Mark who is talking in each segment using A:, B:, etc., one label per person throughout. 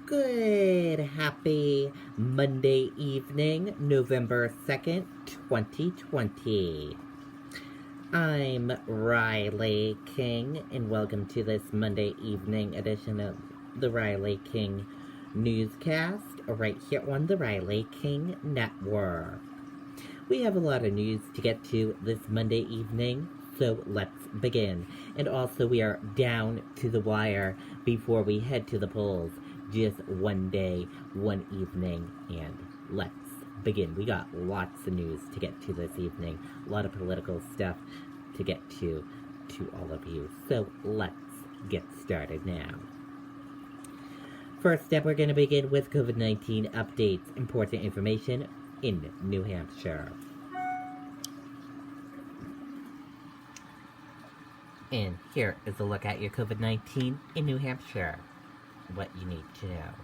A: Good, happy Monday evening, November 2nd, 2020. I'm Riley King, and welcome to this Monday evening edition of the Riley King Newscast, right here on the Riley King Network. We have a lot of news to get to this Monday evening, so let's begin. And also, we are down to the wire before we head to the polls. Just one day, one evening, and let's begin. We got lots of news to get to this evening. A lot of political stuff to get to all of you. So let's get started now. First up, we're going to begin with COVID-19 updates. Important information in New Hampshire. And here is a look at your COVID-19 in New Hampshire. What you need to know.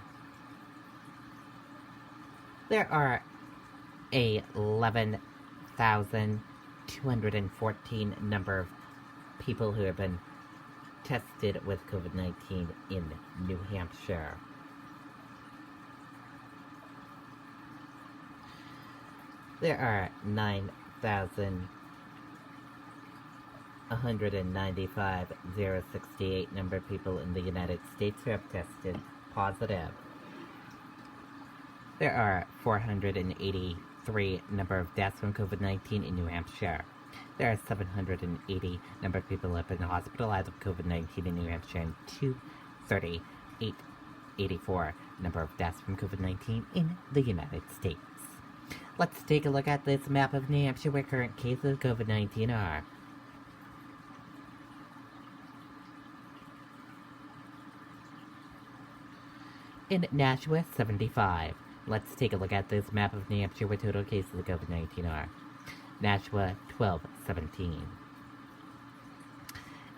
A: There are 11,214 number of people who have been tested with COVID-19 in New Hampshire. There are 9,195,068 number of people in the United States who have tested positive. There are 483 number of deaths from COVID-19 in New Hampshire. There are 780 number of people who have been hospitalized with COVID-19 in New Hampshire, and 238,84 number of deaths from COVID-19 in the United States. Let's take a look at this map of New Hampshire where current cases of COVID-19 are. In Nashua, 75. Let's take a look at this map of New Hampshire where total cases of COVID-19 are. Nashua, 1217.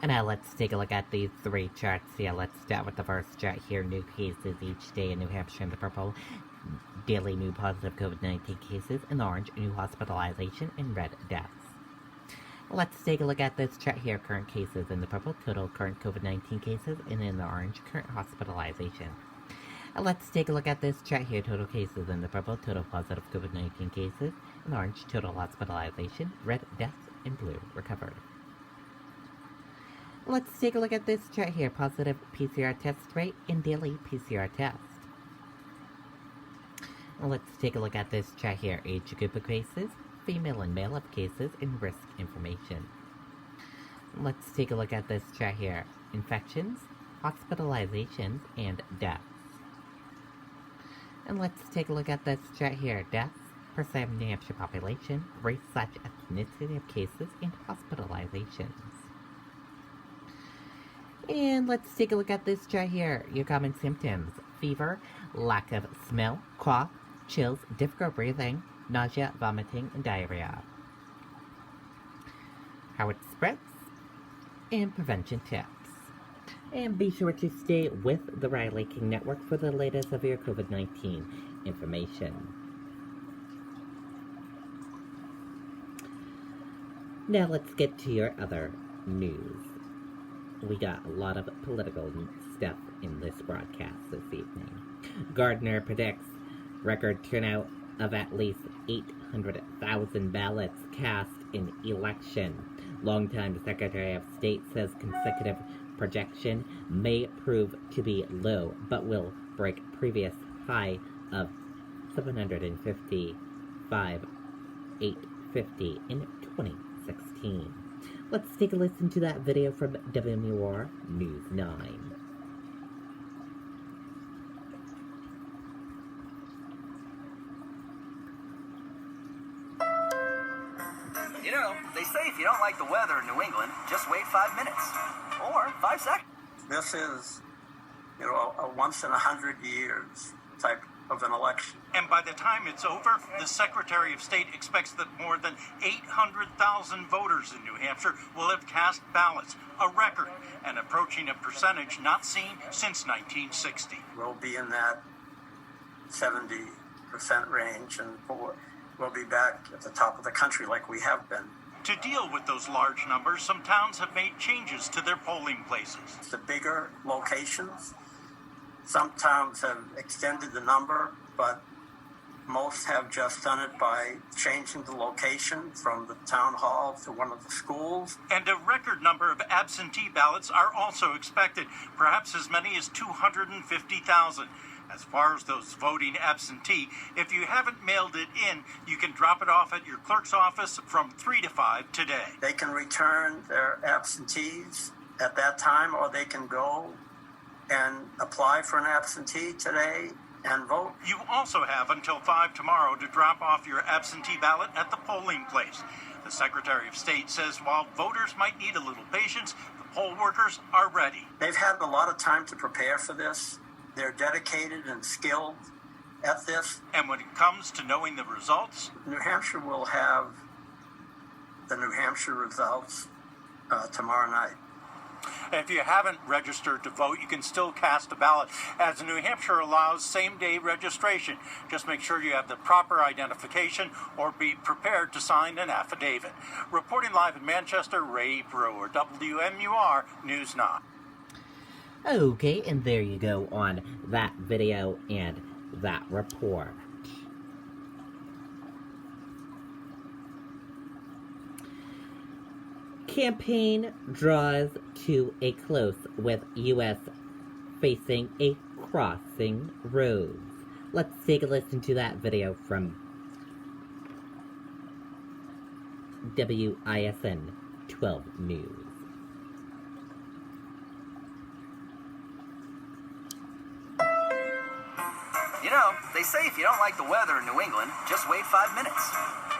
A: And now let's take a look at these three charts here. Let's start with the first chart here. New cases each day in New Hampshire in the purple. Daily new positive COVID-19 cases in the orange. New hospitalization in red deaths. Let's take a look at this chart here. Current cases in the purple. Total current COVID-19 cases. And in the orange, current hospitalization. Let's take a look at this chart here. Total cases in the purple, total positive COVID-19 cases. In orange, total hospitalization. Red, deaths. In blue, recovered. Let's take a look at this chart here. Positive PCR test rate and daily PCR test. Let's take a look at this chart here. Age group of cases, female and male of cases, and risk information. Let's take a look at this chart here. Infections, hospitalizations, and deaths. And let's take a look at this chart here. Deaths, percent of New Hampshire population, race/ethnicity of cases, and hospitalizations. And let's take a look at this chart here. Your common symptoms: fever, lack of smell, cough, chills, difficult breathing, nausea, vomiting, and diarrhea. How it spreads, and prevention tips. And be sure to stay with the Riley King Network for the latest of your COVID-19 information. Now let's get to your other news. We got a lot of political stuff in this broadcast this evening. Gardner predicts record turnout of at least 800,000 ballots cast in election. Longtime Secretary of State says consecutive projection may prove to be low, but will break previous high of 755,850 in 2016. Let's take a listen to that video from WMUR News 9.
B: You know, they say if you don't like the weather in New England, just wait 5 minutes. Or 5 seconds.
C: This is, a once in 100 years type of an election.
D: And by the time it's over, the Secretary of State expects that more than 800,000 voters in New Hampshire will have cast ballots, a record, and approaching a percentage not seen since 1960.
C: We'll be in that 70% range, and we'll be back at the top of the country like we have been.
D: To deal with those large numbers, some towns have made changes to their polling places.
C: The bigger locations Some towns have extended the number, but most have just done it by changing the location from the town hall to one of the schools.
D: And a record number of absentee ballots are also expected, perhaps as many as 250,000. As far as those voting absentee, if you haven't mailed it in, you can drop it off at your clerk's office from 3 to 5 today.
C: They can return their absentees at that time, or they can go and apply for an absentee today and vote.
D: You also have until 5 tomorrow to drop off your absentee ballot at the polling place. The Secretary of State says while voters might need a little patience, the poll workers are ready.
C: They've had a lot of time to prepare for this. They're dedicated and skilled at this.
D: And when it comes to knowing the results,
C: New Hampshire will have the New Hampshire results tomorrow night.
D: if you haven't registered to vote, you can still cast a ballot, as New Hampshire allows same-day registration. Just make sure you have the proper identification or be prepared to sign an affidavit. Reporting live in Manchester, Ray Brewer, WMUR News 9.
A: Okay, and there you go on that video and that report. Campaign draws to a close with U.S. facing a crossing roads. Let's take a listen to that video from WISN 12 News.
B: You know, they say if you don't like the weather in New England, just wait 5 minutes.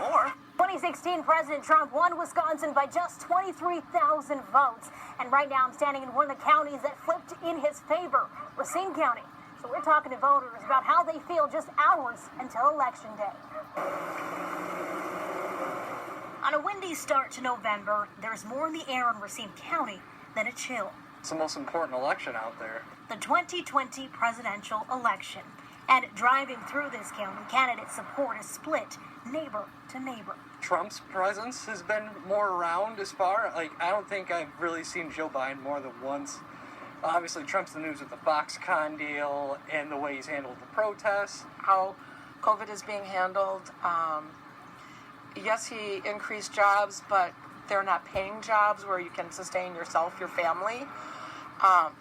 B: Or
E: 2016 President Trump won Wisconsin by just 23,000 votes. And right now I'm standing in one of the counties that flipped in his favor, Racine County. So we're talking to voters about how they feel just hours until Election Day. On a windy start to November, there's more in the air in Racine County than a chill.
F: It's the most important election out there.
E: The 2020 presidential election. And driving through this county, candidate support is split neighbor to neighbor.
F: Trump's presence has been more around as far. I don't think I've really seen Joe Biden more than once. Obviously, Trump's the news with the Foxconn deal and the way he's handled the protests.
G: How COVID is being handled. Yes, he increased jobs, but they're not paying jobs where you can sustain yourself, your family.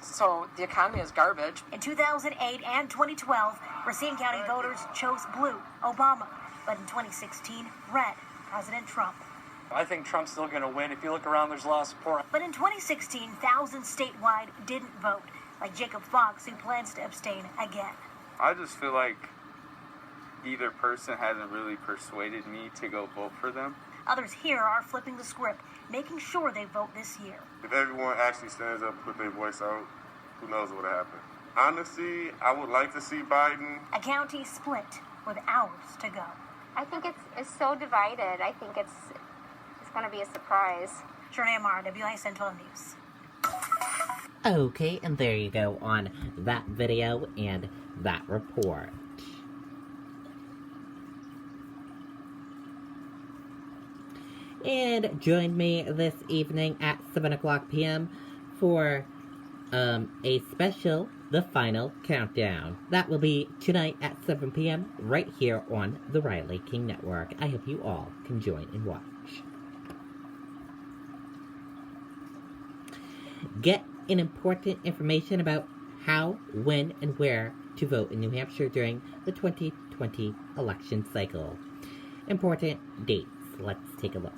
G: So the economy is garbage.
E: In 2008 and 2012, Racine County voters chose blue, Obama. But in 2016, red, President Trump.
F: I think Trump's still going to win. If you look around, there's a lot of support.
E: But in 2016, thousands statewide didn't vote, like Jacob Fox, who plans to abstain again.
H: I just feel like either person hasn't really persuaded me to go vote for them.
E: Others here are flipping the script, making sure they vote this year.
I: If everyone actually stands up, put their voice out, who knows what will happen. Honestly, I would like to see Biden.
E: A county split with hours to go.
J: I think it's so divided. I think it's going to be a surprise.
E: Shernay Amar, WISN 12 News.
A: Okay, and there you go on that video and that report. And join me this evening at 7 o'clock p.m. for a special The Final Countdown. That will be tonight at 7 p.m. right here on the Riley King Network. I hope you all can join and watch. Get an important information about how, when, and where to vote in New Hampshire during the 2020 election cycle. Important dates. Let's take a look.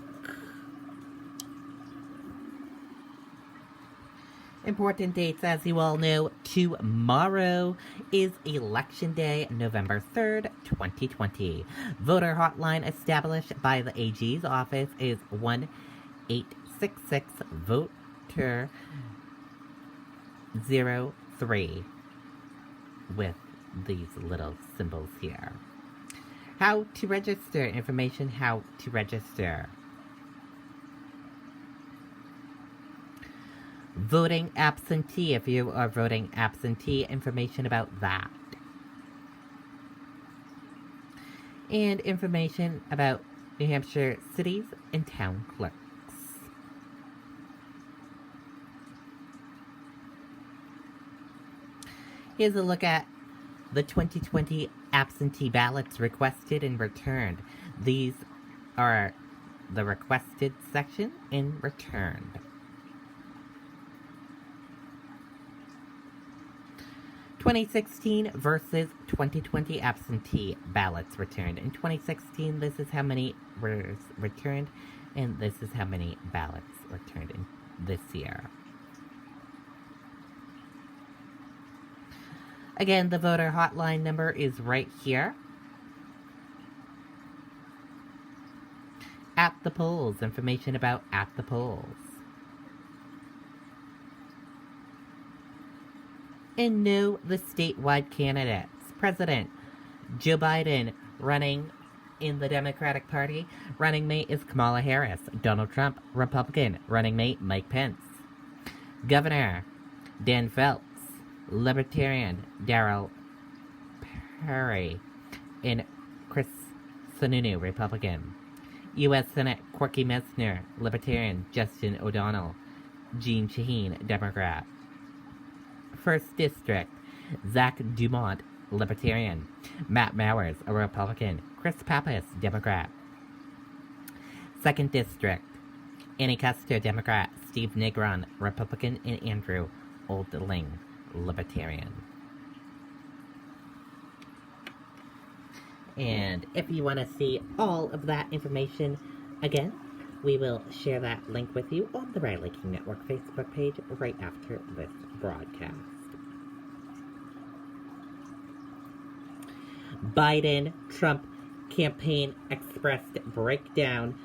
A: Important dates, as you all know, tomorrow is Election Day, November 3rd, 2020. Voter hotline established by the AG's office is 1-866-VOTER-03 with these little symbols here. How to register, information how to register. Voting absentee, if you are voting absentee, information about that. And information about New Hampshire cities and town clerks. Here's a look at the 2020 absentee ballots requested and returned. These are the requested section and returned. 2016 versus 2020 absentee ballots returned. In 2016, this is how many were returned, and this is how many ballots returned in this year. Again, the voter hotline number is right here. At the polls, information about at the polls. And know the statewide candidates. President Joe Biden running in the Democratic Party. Running mate is Kamala Harris. Donald Trump, Republican. Running mate Mike Pence. Governor Dan Phelps. Libertarian Darrell Perry. And Chris Sununu, Republican. U.S. Senate Corky Messner, Libertarian. Justin O'Donnell. Jean Shaheen, Democrat. 1st District, Zach Dumont, Libertarian. Matt Mowers, a Republican. Chris Pappas, Democrat. 2nd District, Annie Custer, Democrat. Steve Negron, Republican. And Andrew Oldling, Libertarian. And if you want to see all of that information, again, we will share that link with you on the Riley King Network Facebook page right after this broadcast. Biden-Trump campaign expressed breakdown.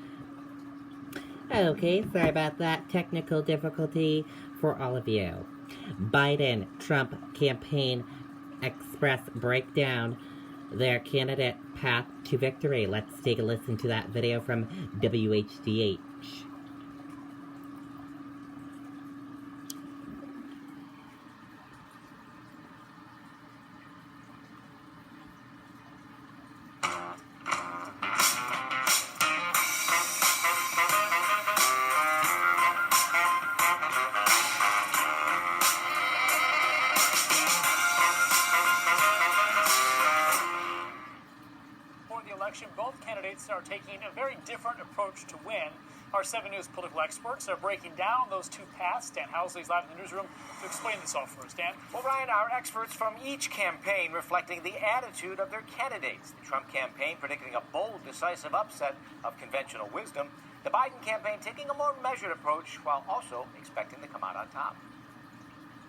A: Okay, sorry about that technical difficulty for all of you. Biden-Trump campaign express breakdown their candidate path to victory. Let's take a listen to that video from WHDH.
K: Both candidates are taking a very different approach to win. Our 7 News political experts are breaking down those two paths. Dan Housley's live in the newsroom to explain this all for us. Dan?
L: Well, Ryan, our experts from each campaign reflecting the attitude of their candidates. The Trump campaign predicting a bold, decisive upset of conventional wisdom. The Biden campaign taking a more measured approach while also expecting to come out on top.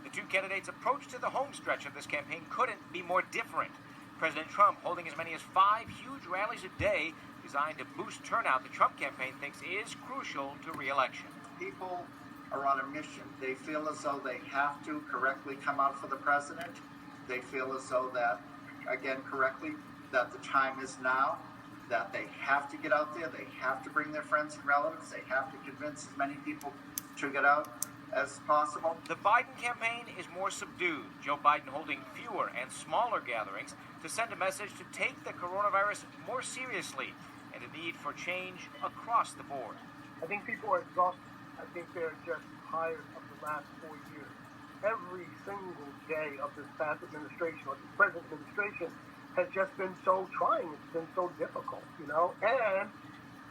L: The two candidates' approach to the home stretch of this campaign couldn't be more different. President Trump holding as many as 5 huge rallies a day designed to boost turnout the Trump campaign thinks is crucial to re-election.
M: People are on a mission. They feel as though they have to correctly come out for the president. They feel as though that, again, correctly, that the time is now, that they have to get out there. They have to bring their friends and relatives. They have to convince as many people to get out as possible.
L: The Biden campaign is more subdued. Joe Biden holding fewer and smaller gatherings to send a message to take the coronavirus more seriously and a need for change across the board.
N: I think people are exhausted. I think they're just tired of the last 4 years. Every single day of this past administration, or this present administration, has just been so trying. It's been so difficult, you know? And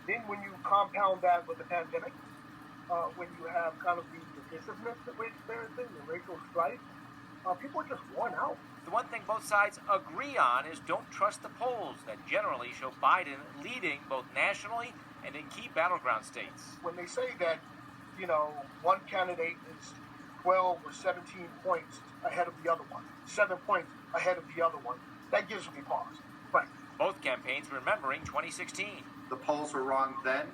N: then when you compound that with the pandemic, when you have kind of the divisiveness that we're experiencing, the racial strife, people are just worn out.
L: The one thing both sides agree on is don't trust the polls that generally show Biden leading both nationally and in key battleground states.
N: When they say that, you know, one candidate is 12 or 17 points ahead of the other one, 7 points ahead of the other one, that gives me pause. Right.
L: Both campaigns remembering 2016.
M: The polls were wrong then.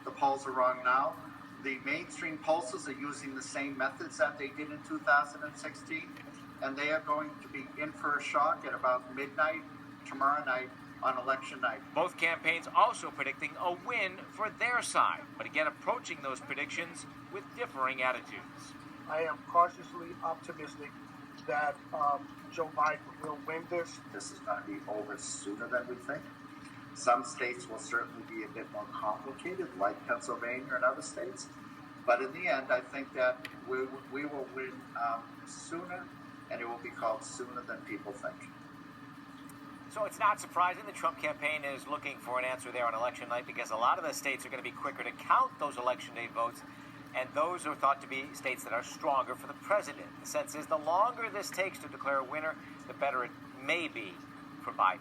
M: The polls are wrong now. The mainstream pollsters are using the same methods that they did in 2016, and they are going to be in for a shock at about midnight tomorrow night on election night.
L: Both campaigns also predicting a win for their side, but again approaching those predictions with differing attitudes.
N: I am cautiously optimistic that Joe Biden will win this.
M: This is going to be over sooner than we think. Some states will certainly be a bit more complicated, like Pennsylvania and other states. But in the end, I think that we will win sooner and it will be called sooner than people think.
L: So it's not surprising the Trump campaign is looking for an answer there on election night, because a lot of the states are going to be quicker to count those election day votes, and those are thought to be states that are stronger for the president. The sense is the longer this takes to declare a winner, the better it may be for Biden.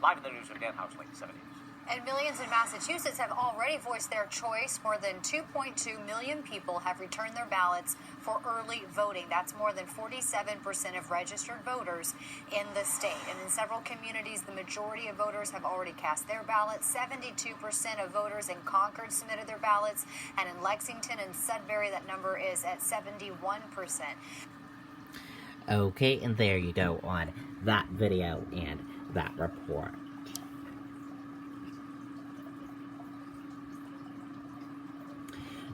L: Live in the newsroom, Dan Housley, 7 News.
O: And millions in Massachusetts have already voiced their choice. More than 2.2 million people have returned their ballots for early voting. That's more than 47% of registered voters in the state. And in several communities, the majority of voters have already cast their ballots. 72% of voters in Concord submitted their ballots. And in Lexington and Sudbury, that number is at 71%.
A: Okay, and there you go on that video and that report.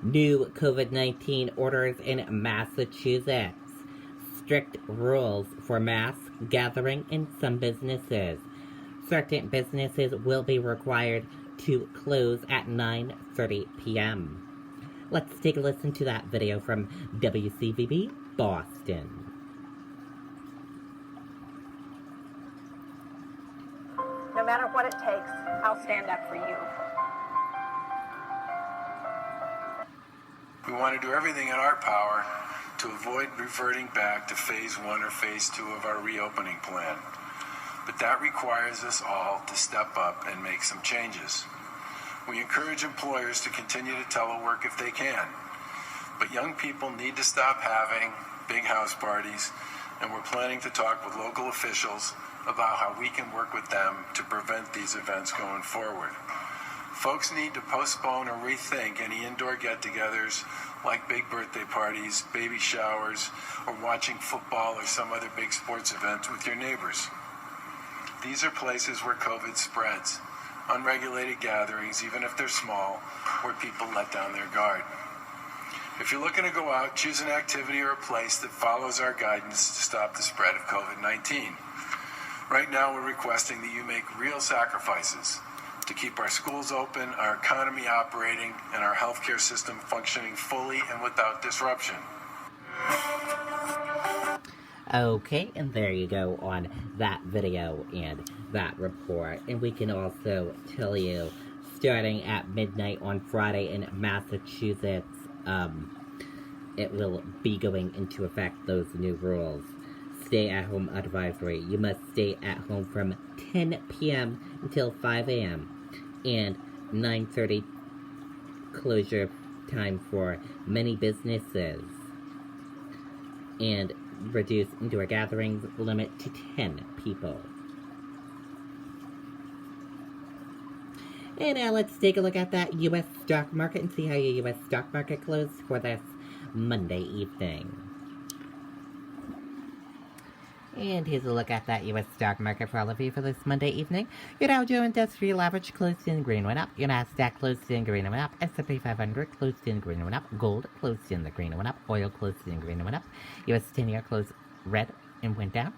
A: New COVID-19 orders in Massachusetts. Strict rules for mass gathering in some businesses. Certain businesses will be required to close at 9:30 p.m. Let's take a listen to that video from WCVB Boston.
P: No matter what it takes, I'll stand up for you.
Q: We want to do everything in our power to avoid reverting back to phase 1 or phase 2 of our reopening plan. But that requires us all to step up and make some changes. We encourage employers to continue to telework if they can. But young people need to stop having big house parties, and we're planning to talk with local officials about how we can work with them to prevent these events going forward. Folks need to postpone or rethink any indoor get-togethers like big birthday parties, baby showers, or watching football or some other big sports event with your neighbors. These are places where COVID spreads. Unregulated gatherings, even if they're small, where people let down their guard. If you're looking to go out, choose an activity or a place that follows our guidance to stop the spread of COVID-19. Right now, we're requesting that you make real sacrifices to keep our schools open, our economy operating, and our healthcare system functioning fully and without disruption.
A: Okay, and there you go on that video and that report. And we can also tell you, starting at midnight on Friday in Massachusetts, it will be going into effect, those new rules. Stay-at-home advisory. You must stay at home from 10 p.m. until 5 a.m. and 9:30 closure time for many businesses. And reduce indoor gatherings limit to 10 people. And now let's take a look at that U.S. stock market and see how your U.S. stock market closed for this Monday evening. And here's a look at that U.S. stock market for all of you for this Monday evening. Your Dow Jones Industrial Average closed in green, went up. Your Nasdaq closed in green, went up. S&P 500 closed in green, went up. Gold closed in the green, went up. Oil closed in green, went up. U.S. 10-year closed red and went down.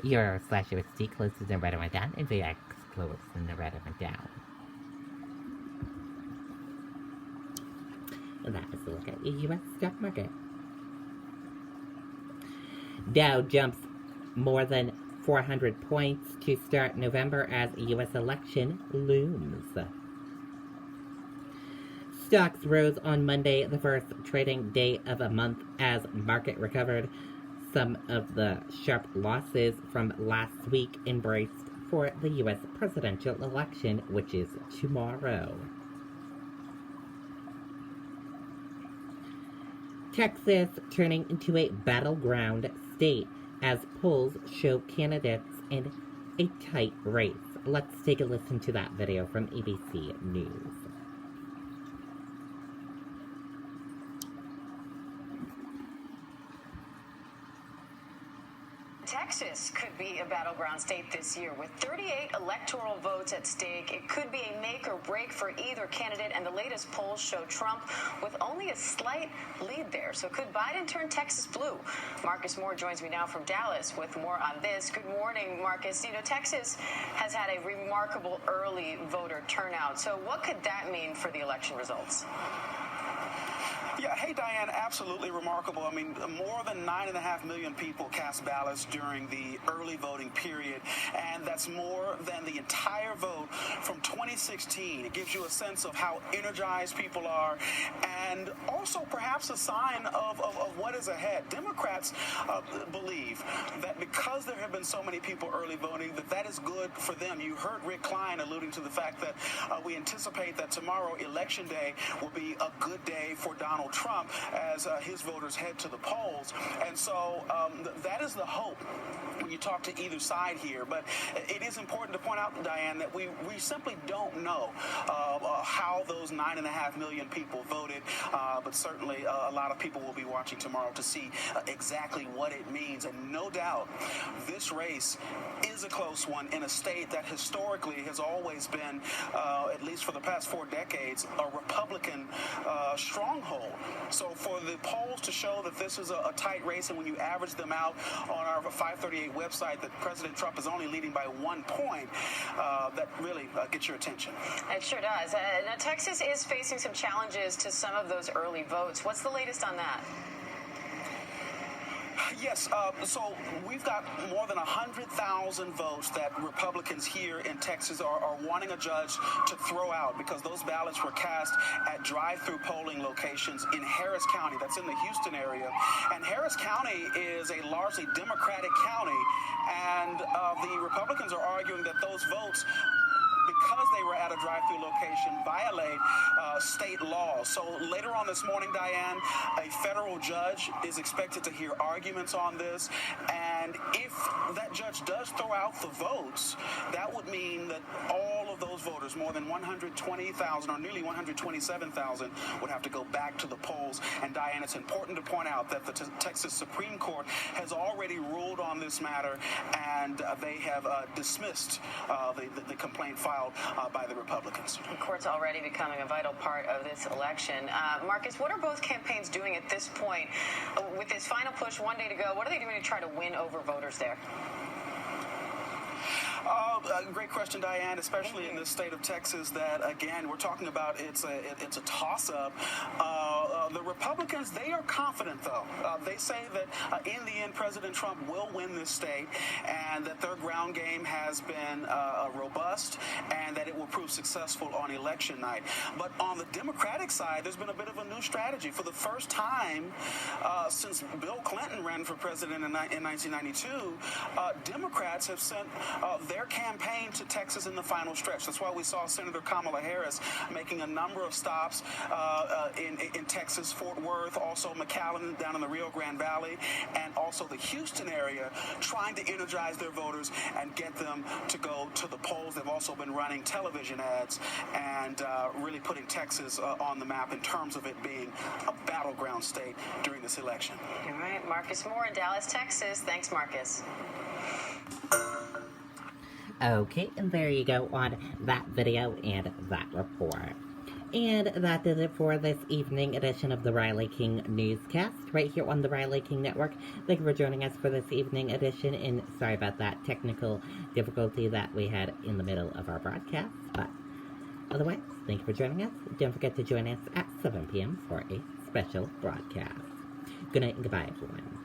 A: Euro/USD closed in red and went down. And VX closed in the red and went down. And that is a look at your U.S. stock market. Dow jumps more than 400 points to start November as U.S. election looms. Stocks rose on Monday, the first trading day of a month, as market recovered some of the sharp losses from last week embraced for the U.S. presidential election, which is tomorrow. Texas turning into a battleground state as polls show candidates in a tight race. Let's take a listen to that video from ABC News.
R: Texas could be a battleground state this year. With 38 electoral votes at stake, it could be a make or break for either candidate, and the latest polls show Trump with only a slight lead there. So could Biden turn Texas blue? Marcus Moore joins me now from Dallas with more on this. Good morning, Marcus. You know, Texas has had a remarkable early voter turnout. So what could that mean for the election results?
S: Yeah, hey Diane, absolutely remarkable. I mean, more than 9.5 million people cast ballots during the early voting period, and that's more than the entire vote from 2016. It gives you a sense of how energized people are, and also perhaps a sign of what is ahead. Democrats believe that because there have been so many people early voting, that is good for them. You heard Rick Klein alluding to the fact that we anticipate that tomorrow, Election Day, will be a good day for Donald Trump as his voters head to the polls. And so that is the hope when you talk to either side here. But it is important to point out, Diane, that we simply don't know how those 9.5 million people voted. But certainly a lot of people will be watching tomorrow to see exactly what it means. And no doubt this race is a close one in a state that historically has always been, at least for the past 4 decades, a Republican stronghold. So for the polls to show that this is a tight race, and when you average them out on our 538 website, that President Trump is only leading by 1 point, that really gets your attention.
R: It sure does. Now, Texas is facing some challenges to some of those early votes. What's the latest on that?
S: Yes, so we've got more than 100,000 votes that Republicans here in Texas are wanting a judge to throw out because those ballots were cast at drive-through polling locations in Harris County. That's in the Houston area. And Harris County is a largely Democratic county, and the Republicans are arguing that those votes, because they were at a drive-through location, violate state laws. So later on this morning, Diane, a federal judge is expected to hear arguments on this. And if that judge does throw out the votes, that would mean that all of those voters, more than 120,000 or nearly 127,000, would have to go back to the polls. And Diane, it's important to point out that the Texas Supreme Court has already ruled on this matter, and they have dismissed the complaint filed by the Republicans.
R: The court's already becoming a vital part of this election. Marcus, what are both campaigns doing at this point? With this final push, 1 day to go, what are they doing to try to win over voters there?
S: Great question, Diane, especially in this state of Texas that, again, we're talking about it's a toss-up. The Republicans, they are confident, though. They say that in the end, President Trump will win this state, and that their ground game has been robust, and that it will prove successful on election night. But on the Democratic side, there's been a bit of a new strategy. For the first time since Bill Clinton ran for president in 1992, Democrats have sent their campaign to Texas in the final stretch. That's why we saw Senator Kamala Harris making a number of stops in Texas, Fort Worth, also McAllen down in the Rio Grande Valley, and also the Houston area, trying to energize their voters and get them to go to the polls. They've also been running television ads and really putting Texas on the map in terms of it being a battleground state during this election.
R: All right, Marcus Moore in Dallas, Texas. Thanks, Marcus.
A: Okay, and there you go on that video and that report. And that does it for this evening edition of the Riley King Newscast, right here on the Riley King Network. Thank you for joining us for this evening edition, and sorry about that technical difficulty that we had in the middle of our broadcast. But otherwise, thank you for joining us. Don't forget to join us at 7 p.m. for a special broadcast. Good night and goodbye, everyone.